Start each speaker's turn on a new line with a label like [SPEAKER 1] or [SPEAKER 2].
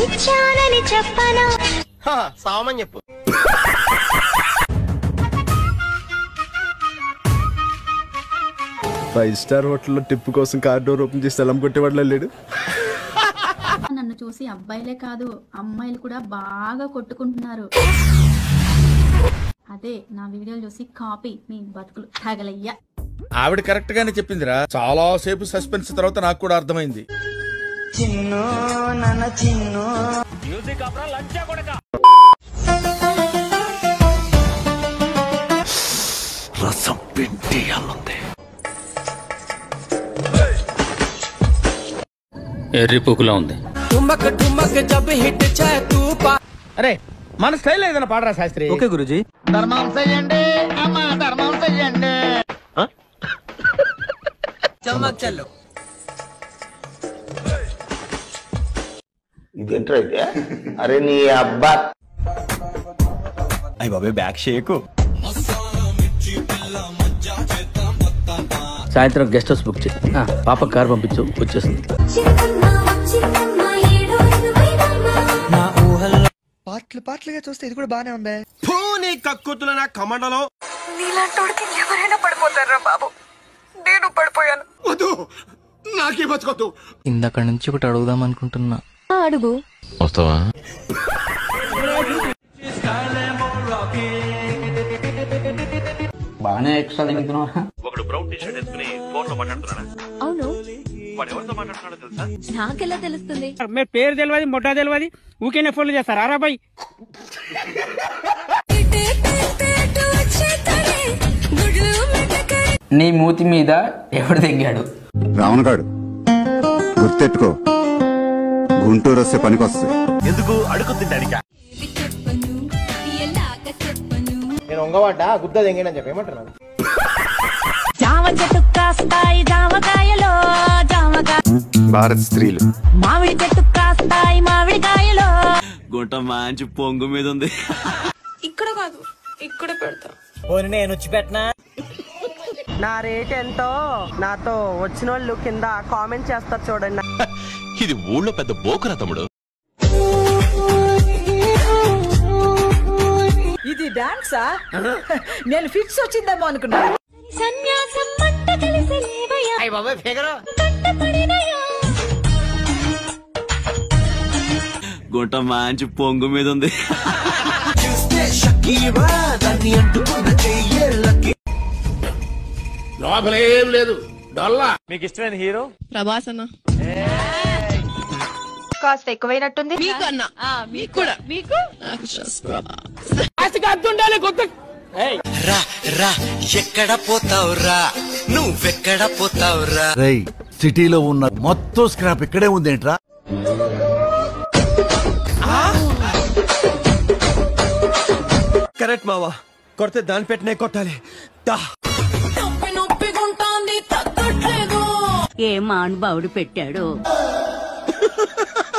[SPEAKER 1] ఇచ్చానని చెప్పనా
[SPEAKER 2] సామని చెప్పు.
[SPEAKER 3] ఫైవ్ స్టార్ హోటల్లో టిప్పు కోసం కార్ డోర్ ఓపెన్ చేసి సెలం కొట్టేవాడు లేడు.
[SPEAKER 4] నన్ను చూసి అబ్బాయిలే కాదు అమ్మాయిలు కూడా బాగా కొట్టుకుంటున్నారు. అదే నా వీడియోలు చూసి కాపీ మీ బతుకులు తగలయ్యా.
[SPEAKER 5] ఆవిడ కరెక్ట్ గానే చెప్పిందిరా. చాలా సేపు సస్పెన్స్ తర్వాత నాకు కూడా అర్థమైంది.
[SPEAKER 2] చిన్ను నన్న చిన్ను
[SPEAKER 3] రసం పిండి అల్లుంది.
[SPEAKER 6] ఎర్రి పుకులా ఉంది.
[SPEAKER 2] అరే మన స్టైల్ ఏదైనా పాడరా శాస్త్రి.
[SPEAKER 6] ఓకే గురుజీ.
[SPEAKER 2] ధర్మం చెయ్యండి అమ్మా, ధర్మం చెయ్యండి. చల్లు
[SPEAKER 7] ఇదేంట్రా అయితే? అరే నీ అబ్బా
[SPEAKER 3] అయ్య బాబాయ్ బ్యాక్ షేకు.
[SPEAKER 6] సాయంత్రం గెస్ట్ హౌస్ బుక్ చేయి. పాప కార్ పంపించు, వచ్చేస్తుంది.
[SPEAKER 2] పాటలుగా చూస్తే ఇది కూడా బానే ఉంది.
[SPEAKER 5] నీ కక్కుతుల నా కమండలో
[SPEAKER 1] నీలాంటోడికి ఎవరైనా పడిపోతారా బాబు? నేను పడిపోయాను.
[SPEAKER 5] వద్దు, నాకే బతుకొద్దు.
[SPEAKER 8] ఇందక్కడి నుంచి ఒకటి అడుగుదాం అనుకుంటున్నా.
[SPEAKER 1] అడుగు.
[SPEAKER 8] వస్తావా?
[SPEAKER 6] బాగానే ఎక్స్ట్రా తింటున్నావా?
[SPEAKER 1] అవును, నాకెలా తెలుస్తుంది?
[SPEAKER 2] మీరు పేరు తెలియదు, మొట్టా తెలియదు, ఊకేనే ఫోన్లు చేస్తారు. అరాబాయ్
[SPEAKER 6] నీ మూతి మీద ఎవడు తెంగాడు?
[SPEAKER 3] రావణగాడు గుర్తెట్టుకో, గుంటూరు వస్తే పనికొస్తాయి.
[SPEAKER 5] ఎందుకు అడుగు తింటాడికా?
[SPEAKER 2] నేను ఒంగవాట గుద్ద తెంగినని చెప్పి ఏమంటున్నాను.
[SPEAKER 1] జామ చెట్టు కాస్తాయి జామకాయలో జామకాయ,
[SPEAKER 3] భారత్ స్త్రీలు.
[SPEAKER 1] మామిడి చెట్టు కాస్తాయి మామిడికాయలో.
[SPEAKER 8] గుంట మంచి పొంగు మీద ఉంది.
[SPEAKER 1] ఇక్కడ కాదు, ఇక్కడ పెడతా.
[SPEAKER 2] నేను వచ్చి పెట్టనా? నా రేట్ ఎంతో నాతో వచ్చిన వాళ్ళు కింద కామెంట్ చేస్తారు చూడండి.
[SPEAKER 8] ఇది ఊళ్ళో పెద్ద బోకురా తమ్ముడు.
[SPEAKER 1] ఇది డాన్సా? నేను ఫిక్స్ వచ్చిందేమో అనుకున్నా. సన్యాసం పట్ట కలిసి లేవయ్యా.
[SPEAKER 2] అయ్య బాబాయ్ ఫిగరు.
[SPEAKER 8] గుంట మంచి పొంగు మీద ఉంది.
[SPEAKER 5] లోపలేం లేదు, డొల్లా.
[SPEAKER 2] మీకు ఇష్టమైన హీరో
[SPEAKER 1] ప్రభాస్ అన్న. కాస్ట్ ఎక్కువైనట్టుంది. మీకు అన్న, మీకు కూడా. మీకు
[SPEAKER 2] అద్దుండాలి కొత్త.
[SPEAKER 9] రా రా ఎక్కడ పోతావురా, నువ్వెక్కడ పోతావురా?
[SPEAKER 3] రై సిటీలో ఉన్న మొత్తం స్క్రాప్ ఇక్కడే ఉందేంట్రా?
[SPEAKER 2] కరెక్ట్ మావా, కొడితే దాని పెట్టినే కొట్టాలి.
[SPEAKER 1] ఏ మానుభావుడు పెట్టాడు.